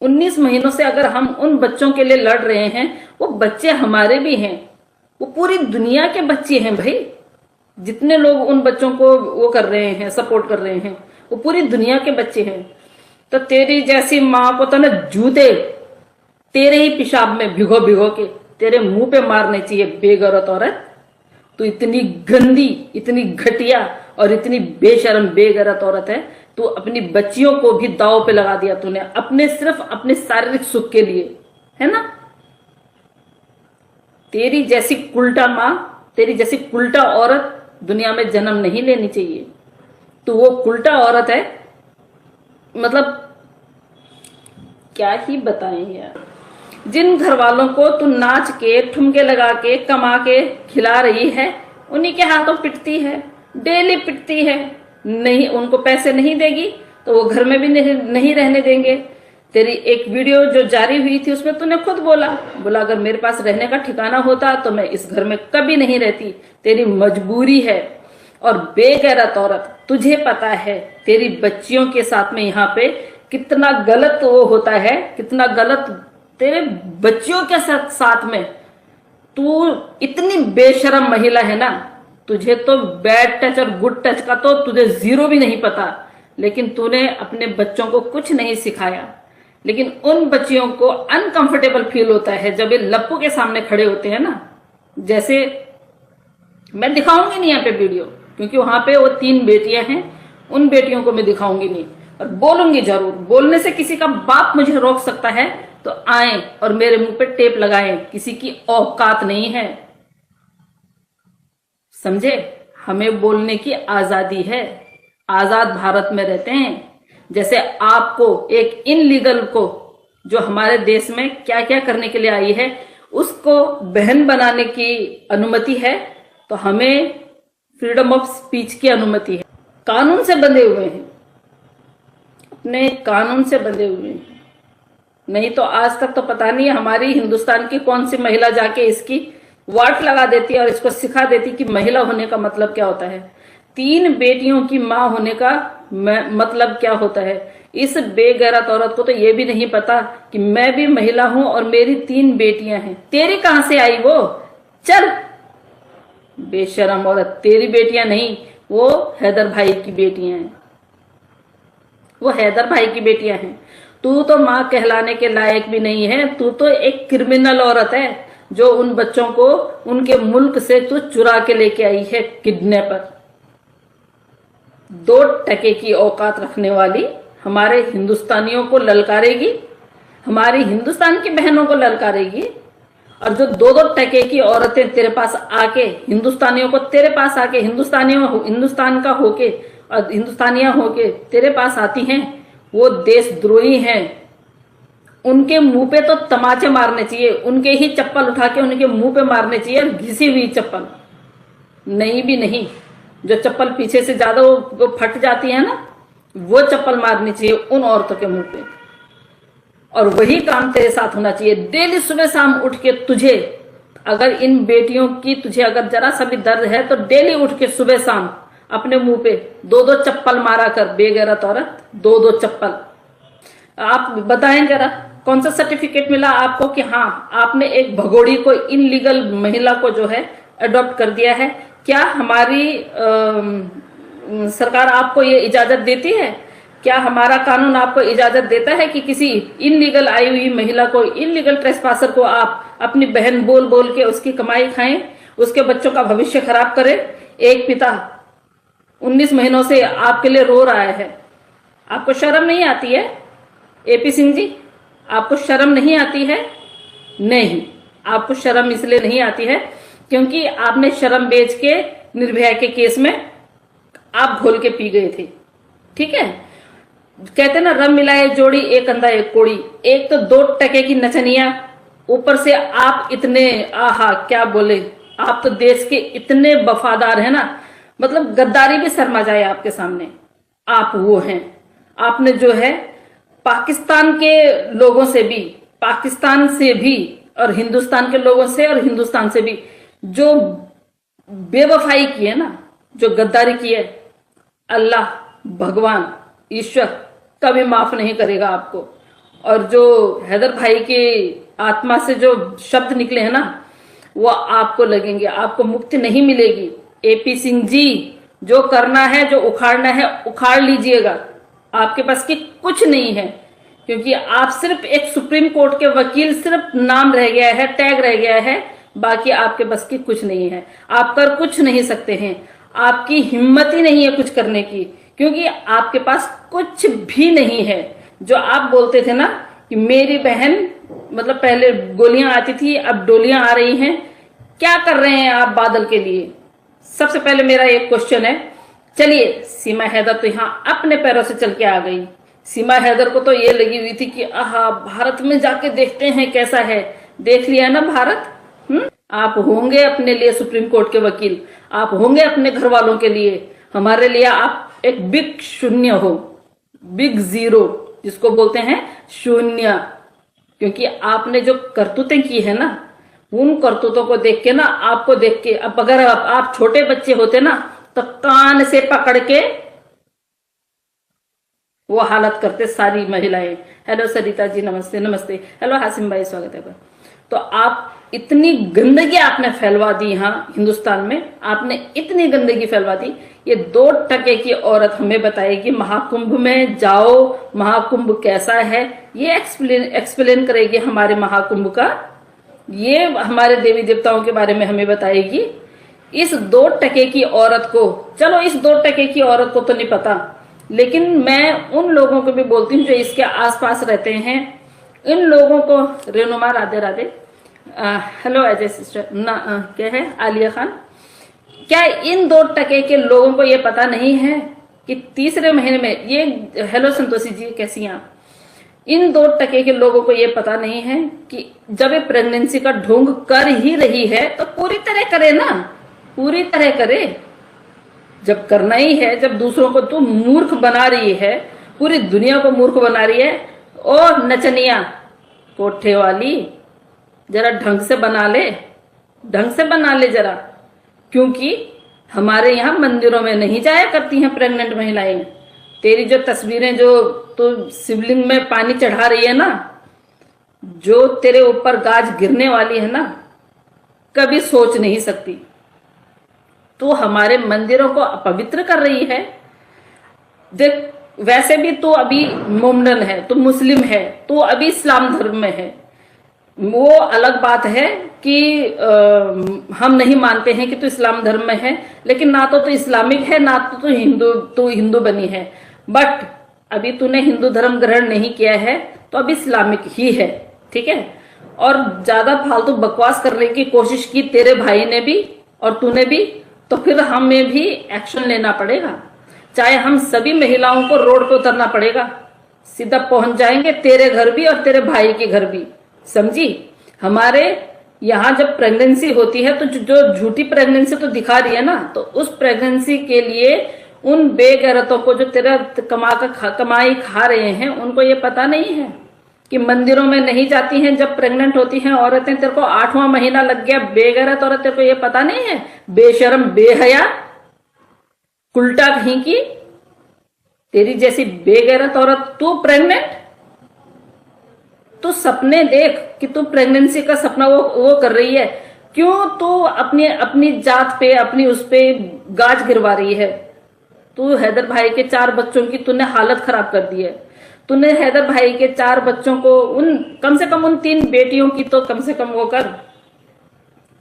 19 महीनों से अगर हम उन बच्चों के लिए लड़ रहे हैं, वो बच्चे हमारे भी हैं, वो पूरी दुनिया के बच्चे हैं भाई। जितने लोग उन बच्चों को वो कर रहे हैं, सपोर्ट कर रहे हैं, वो पूरी दुनिया के बच्चे हैं। तो तेरी जैसी माँ को तो ना जूते तेरे ही पेशाब में भिगो भिगो के तेरे मुंह पे मारने चाहिए, बेगौरत औरत। तू इतनी गंदी, इतनी घटिया और इतनी बेशर्म बेगैरत औरत है। तू अपनी बच्चियों को भी दांव पे लगा दिया तूने, अपने सिर्फ अपने शारीरिक सुख के लिए, है ना। तेरी जैसी कुल्टा माँ, तेरी जैसी कुल्टा औरत दुनिया में जन्म नहीं लेनी चाहिए। तू वो कुल्टा औरत है, मतलब क्या ही बताएं यार। जिन घर वालों को तू नाच के, ठुमके लगा के, कमा के खिला रही है, उन्हीं के हाथों पिटती है, डेली पिटती है। नहीं, उनको पैसे नहीं देगी तो वो घर में भी नहीं रहने देंगे। तेरी एक वीडियो जो जारी हुई थी उसमें तूने खुद बोला अगर मेरे पास रहने का ठिकाना होता तो मैं इस घर में कभी नहीं रहती। तेरी मजबूरी है। और बेगैरत औरत, तुझे पता है तेरी बच्चियों के साथ में यहाँ पे कितना गलत वो होता है, कितना गलत तेरे बच्चियों के साथ में। तू इतनी बेशरम महिला है ना, तुझे तो बैड टच और गुड टच का तो तुझे जीरो भी नहीं पता। लेकिन तूने अपने बच्चों को कुछ नहीं सिखाया। लेकिन उन बच्चियों को अनकंफर्टेबल फील होता है जब ये लप्पू के सामने खड़े होते हैं ना। जैसे मैं दिखाऊंगी नहीं यहाँ पे वीडियो, क्योंकि वहां पे वो 3 बेटियां हैं, उन बेटियों को मैं दिखाऊंगी नहीं। और बोलूंगी जरूर, बोलने से किसी का बाप मुझे रोक सकता है तो आए और मेरे मुंह पे टेप लगाएं, किसी की औकात नहीं है, समझे। हमें बोलने की आजादी है, आजाद भारत में रहते हैं। जैसे आपको एक इनलीगल को, जो हमारे देश में क्या क्या करने के लिए आई है, उसको बहन बनाने की अनुमति है, तो हमें फ्रीडम ऑफ स्पीच की अनुमति है। कानून से बंधे हुए हैं, अपने कानून से बंधे हुए हैं। नहीं तो आज तक तो पता नहीं हमारी हिंदुस्तान की कौन सी महिला जाके इसकी वाट लगा देती है और इसको सिखा देती कि महिला होने का मतलब क्या होता है, 3 बेटियों की माँ होने का मतलब क्या होता है। इस बेगैरत औरत को तो ये भी नहीं पता कि मैं भी महिला हूं और मेरी 3 बेटियां हैं। तेरी कहां से आई वो? चल बेशरम औरत, तेरी बेटियां नहीं, वो हैदर भाई की बेटियां हैं, वो हैदर भाई की बेटियां हैं। तू तो माँ कहलाने के लायक भी नहीं है। तू तो एक क्रिमिनल औरत है जो उन बच्चों को उनके मुल्क से तू चुरा के लेके आई है, किडनैपर। 2 टके की औकात रखने वाली हमारे हिंदुस्तानियों को ललकारेगी, हमारी हिंदुस्तान की बहनों को ललकारेगी। और जो 2 टके की औरतें तेरे पास आके, हिंदुस्तानियों को तेरे पास आके, हिंदुस्तान का होके और हिंदुस्तानिया होके तेरे पास आती हैं, वो देशद्रोही हैं। उनके मुंह पे तो तमाचे मारने चाहिए, उनके ही चप्पल उठा के उनके मुंह पे मारने चाहिए, घिसी हुई चप्पल नहीं भी नहीं, जो चप्पल पीछे से ज्यादा वो फट जाती है ना, वो चप्पल मारनी चाहिए उन औरतों के मुंह पे। और वही काम तेरे साथ होना चाहिए। डेली सुबह शाम उठ के तुझे, अगर इन बेटियों की तुझे अगर जरा सा भी दर्द है तो डेली उठ के सुबह शाम अपने मुंह पे 2-2 चप्पल मारा कर, बेगैरत औरत, 2-2 चप्पल। आप बताएं जरा, कौन सा सर्टिफिकेट मिला आपको कि हाँ आपने एक भगोड़ी को, इनलीगल महिला को जो है अडॉप्ट कर दिया है? क्या हमारी सरकार आपको ये इजाजत देती है? क्या हमारा कानून आपको इजाजत देता है कि किसी इनलीगल आई हुई महिला को, इनलीगल ट्रेसपासर को आप अपनी बहन बोल बोल के उसकी कमाई खाएं, उसके बच्चों का भविष्य खराब करें? एक पिता 19 महीनों से आपके लिए रो रहा है, आपको शर्म नहीं आती है? एपी सिंह जी, आपको शर्म नहीं आती है? नहीं, आपको शर्म इसलिए नहीं आती है क्योंकि आपने शर्म बेच के निर्भया के केस में आप घोल के पी गए थे, ठीक है। कहते ना, रम मिलाए जोड़ी, एक अंधा एक कोड़ी। एक तो 2 टके की नचनिया, ऊपर से आप इतने, आहा क्या बोले, आप तो देश के इतने वफादार है ना, मतलब गद्दारी भी शर्मा जाए आपके सामने, आप वो हैं। आपने जो है पाकिस्तान के लोगों से भी, पाकिस्तान से भी, और हिंदुस्तान के लोगों से और हिंदुस्तान से भी जो बेवफाई की है ना, जो गद्दारी की है, अल्लाह, भगवान, ईश्वर कभी माफ नहीं करेगा आपको। और जो हैदर भाई के आत्मा से जो शब्द निकले हैं ना, वो आपको लगेंगे, आपको मुक्ति नहीं मिलेगी। एपी सिंह जी, जो करना है, जो उखाड़ना है, उखाड़ लीजिएगा। आपके पास की कुछ नहीं है, क्योंकि आप सिर्फ एक सुप्रीम कोर्ट के वकील, सिर्फ नाम रह गया है, टैग रह गया है, बाकी आपके बस की कुछ नहीं है। आप कर कुछ नहीं सकते हैं, आपकी हिम्मत ही नहीं है कुछ करने की, क्योंकि आपके पास कुछ भी नहीं है। जो आप बोलते थे ना कि मेरी बहन, मतलब पहले गोलियां आती थी, अब डोलियां आ रही हैं, क्या कर रहे हैं आप बादल के लिए? सबसे पहले मेरा एक क्वेश्चन है। चलिए, सीमा हैदर तो यहां अपने पैरों से चल के आ गई। सीमा हैदर को तो ये लगी हुई थी कि आहा, भारत में जाके देखते हैं कैसा है। देख लिया ना भारत। आप होंगे अपने लिए सुप्रीम कोर्ट के वकील, आप होंगे अपने घर वालों के लिए, हमारे लिए आप एक बिग शून्य हो, बिग जीरो जिसको बोलते हैं शून्य। क्योंकि आपने जो करतूतें की है ना, उन करतूतों को देख के ना, आपको देख के, अब अगर आप छोटे बच्चे होते ना तो कान से पकड़ के वो हालत करते सारी महिलाएं। हेलो सरिता जी, नमस्ते नमस्ते। हेलो हासिम भाई, स्वागत है। तो आप इतनी गंदगी आपने फैलवा दी यहाँ हिंदुस्तान में, आपने इतनी गंदगी फैलवा दी। ये 2 टके की औरत हमें बताएगी, महाकुंभ में जाओ, महाकुंभ कैसा है, ये एक्सप्लेन करेगी हमारे महाकुंभ का, ये हमारे देवी देवताओं के बारे में हमें बताएगी। इस 2 टके की औरत को, चलो इस 2 टके की औरत को तो नहीं पता, लेकिन मैं उन लोगों को भी बोलती हूँ जो इसके आसपास रहते हैं, इन लोगों को, रेनुमा राधे राधे, हेलो अजय सिस्टर ना, क्या है आलिया खान, क्या इन 2 टके के लोगों को ये पता नहीं है कि तीसरे महीने में ये, हेलो संतोषी जी कैसी हैं आप, इन 2 टके के लोगों को ये पता नहीं है कि जब ये प्रेगनेंसी का ढोंग कर ही रही है तो पूरी तरह करे ना, पूरी तरह करे। जब करना ही है, जब दूसरों को तो मूर्ख बना रही है, पूरी दुनिया को मूर्ख बना रही है, ओ नचनिया कोठे वाली, जरा ढंग से बना ले, ढंग से बना ले जरा। क्योंकि हमारे यहाँ मंदिरों में नहीं जाया करती हैं प्रेग्नेंट महिलाएं। तेरी जो तस्वीरें, जो तो शिवलिंग में पानी चढ़ा रही है ना, जो तेरे ऊपर गाज गिरने वाली है ना, कभी सोच नहीं सकती। तू हमारे मंदिरों को अपवित्र कर रही है। देख, वैसे भी तू अभी मोमडन है, तू मुस्लिम है, तू अभी इस्लाम धर्म में है। वो अलग बात है कि हम नहीं मानते हैं कि तू इस्लाम धर्म में है, लेकिन ना तो तू इस्लामिक है, ना तो तू हिंदू बनी है। बट अभी तूने हिंदू धर्म ग्रहण नहीं किया है, तो अभी इस्लामिक ही है, ठीक है। और ज्यादा फालतू बकवास करने की कोशिश की तेरे भाई ने भी और तूने भी, तो फिर हमें भी एक्शन लेना पड़ेगा। चाहे हम सभी महिलाओं को रोड पे उतरना पड़ेगा, सीधा पहुंच जाएंगे तेरे घर भी और तेरे भाई के घर भी, समझी। हमारे यहाँ जब प्रेगनेंसी होती है तो जो झूठी प्रेगनेंसी तो दिखा रही है ना, तो उस प्रेगनेंसी के लिए उन बेगैरतों को जो तेरा कमाई खा रहे हैं, उनको ये पता नहीं है कि मंदिरों में नहीं जाती हैं जब प्रेग्नेंट होती हैं औरतें। तेरे को 8वां महीना लग गया, बेगैरत औरत, तेरे को ये पता नहीं है? बेशर्म, बेहया, उल्टा कहीं की, तेरी जैसी बेगैरत औरत तू प्रेग्नेंट। तू सपने देख कि तू प्रेगनेंसी का सपना वो कर रही है। क्यों तू अपनी जात पे, अपनी उस पे गाज गिरवा रही है? तू हैदर भाई के 4 बच्चों की तूने हालत खराब कर दी है। तूने हैदर भाई के 4 बच्चों को, कम से कम उन 3 बेटियों की तो कम से कम वो कर।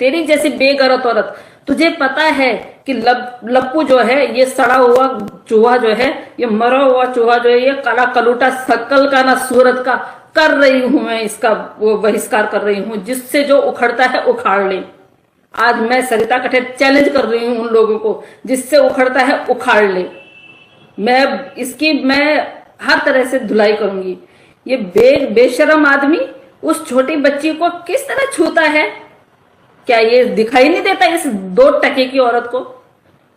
तेरी जैसी बेगैरत औरत, तुझे पता है कि लप्पू जो है, ये सड़ा हुआ चूहा जो है, ये मरा हुआ चूहा जो है, ये काला कलूटा शकल का ना सूरत का, कर रही हूं मैं इसका वो बहिष्कार कर रही हूं। जिससे जो उखड़ता है उखाड़ ले। आज मैं सरिता कठेर चैलेंज कर रही हूं उन लोगों को, जिससे उखड़ता है उखाड़ ले। मैं हर तरह से धुलाई करूंगी। ये बेशरम आदमी उस छोटी बच्ची को किस तरह छूता है? क्या ये दिखाई नहीं देता इस 2 टके की औरत को,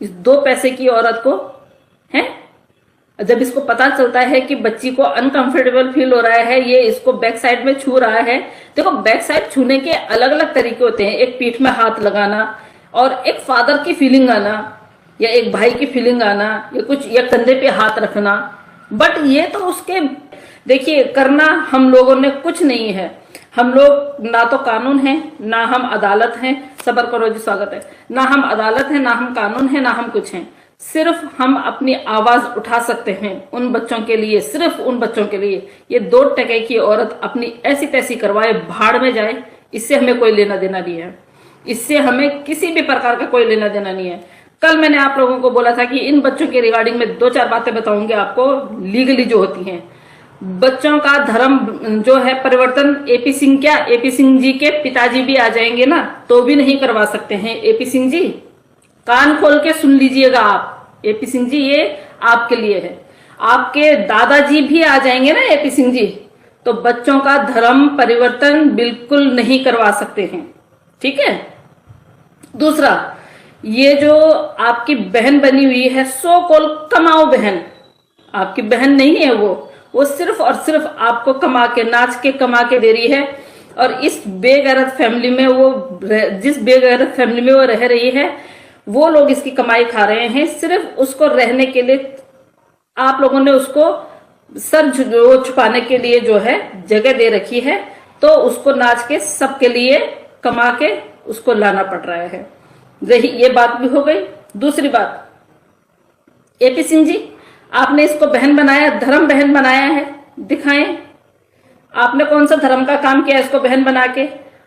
इस 2 पैसे की औरत को? है जब इसको पता चलता है कि बच्ची को अनकंफर्टेबल फील हो रहा है, ये इसको बैक साइड में छू रहा है। देखो, बैक साइड छूने के अलग अलग तरीके होते हैं। एक पीठ में हाथ लगाना, और एक फादर की फीलिंग आना, या एक भाई की फीलिंग आना, या कंधे पे हाथ रखना। बट ये तो उसके देखिए, करना हम लोगों ने कुछ नहीं है। हम लोग ना तो कानून है, ना हम अदालत हैं। सबर करो जी, स्वागत है। ना हम अदालत है, ना हम कानून है, ना हम कुछ हैं। सिर्फ हम अपनी आवाज उठा सकते हैं उन बच्चों के लिए, सिर्फ उन बच्चों के लिए। ये 2 टके की औरत अपनी ऐसी तैसी करवाए, भाड़ में जाए, इससे हमें कोई लेना देना नहीं है। इससे हमें किसी भी प्रकार का कोई लेना देना नहीं है। कल मैंने आप लोगों को बोला था कि इन बच्चों के रिगार्डिंग में 2-4 बातें बताऊंगी आपको, लीगली जो होती हैं। बच्चों का धर्म जो है परिवर्तन, एपी सिंह क्या, एपी सिंह जी के पिताजी भी आ जाएंगे ना, तो भी नहीं करवा सकते हैं। एपी सिंह जी, कान खोल के सुन लीजिएगा आप। एपी सिंह जी, ये आपके लिए है। आपके दादाजी भी आ जाएंगे ना एपी सिंह जी, तो बच्चों का धर्म परिवर्तन बिल्कुल नहीं करवा सकते हैं। ठीक है। दूसरा, ये जो आपकी बहन बनी हुई है, सो कॉल कमाओ बहन, आपकी बहन नहीं है वो सिर्फ और सिर्फ आपको कमा के, नाच के कमा के दे रही है। और इस बेगैरत फैमिली में जिस बेगैरत फैमिली में वो रह रही है, वो लोग इसकी कमाई खा रहे हैं। सिर्फ उसको रहने के लिए आप लोगों ने उसको सर छुपाने के लिए जो है जगह दे रखी है, तो उसको नाच के सबके लिए कमा के उसको लाना पड़ रहा है। ये बात भी हो गई। दूसरी बात, एपी सिंह जी, आपने इसको बहन बनाया, धर्म बहन बनाया है, दिखाएं आपने कौन सा धर्म का काम किया इसको बहन बना के।